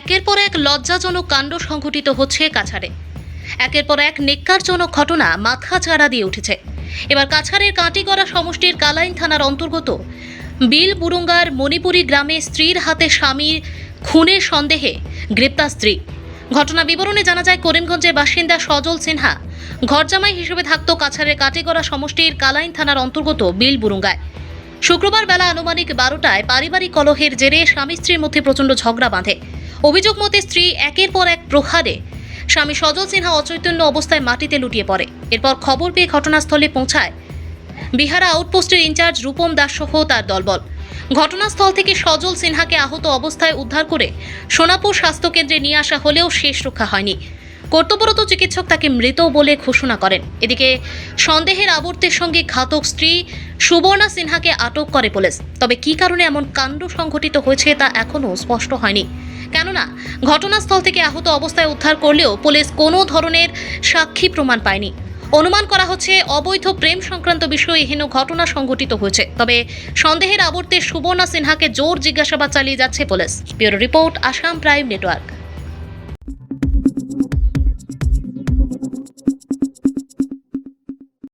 একের পর এক লজ্জাজনক কাণ্ড সংঘটিত হচ্ছে কাছাড়ে। একের পর এক নেক্কারজনক ঘটনা মাথা চাড়া দিয়ে উঠেছে। এবার কাছাড়ের কাটিগড়া সমষ্টির কালাইন থানার অন্তর্গত বিলবুরুঙ্গার মণিপুরি গ্রামে স্ত্রীর হাতে স্বামীর খুনের সন্দেহে গ্রেপ্তার স্ত্রী। ঘটনা বিবরণে জানা যায়, করিমগঞ্জের বাসিন্দা সজল সিনহা ঘরজামাই হিসেবে থাকত কাছাড়ের কাটিগড়া সমষ্টির কালাইন থানার অন্তর্গত বিলবুরুঙ্গায়। শুক্রবার বেলা আনুমানিক 12টায় পারিবারিক কলহের জেরে স্বামী স্ত্রীর মধ্যে প্রচণ্ড ঝগড়া বাঁধে। অভিযোগ মতে স্ত্রী একের পর এক প্রহারে স্বামী সজল সিনহা অচৈতন্য অবস্থায় মাটিতে লুটিয়ে পড়ে। এরপর খবর পেয়ে ঘটনাস্থলে পৌঁছায় বিহারা আউটপোস্টের ইনচার্জ রূপম দাস সহ তার দলবল। ঘটনাস্থল থেকে সজল সিনহাকে আহত অবস্থায় উদ্ধার করে সোনাপুর স্বাস্থ্যকেন্দ্রে নিয়ে আসা হলেও শেষ রক্ষা হয়নি। কর্তব্যরত চিকিৎসক তাকে মৃত বলে ঘোষণা করেন। এদিকে সন্দেহের আবর্তের সঙ্গে ঘাতক স্ত্রী সুবর্ণা সিনহাকে আটক করে পুলিশ। তবে কী কারণে এমন কাণ্ড সংঘটিত হয়েছে তা এখনও স্পষ্ট হয়নি, কেননা ঘটনাস্থল থেকে আহত অবস্থায় উদ্ধার করলেও পুলিশ কোনো ধরনের সাক্ষী প্রমাণ পায়নি। অনুমান করা হচ্ছে অবৈধ প্রেম সংক্রান্ত বিষয়ে এহেন ঘটনা সংঘটিত হয়েছে। তবে সন্দেহের আবর্তে সুবর্ণা সিনহাকে জোর জিজ্ঞাসাবাদ চালিয়ে যাচ্ছে police. Bureau report, Assam prime network.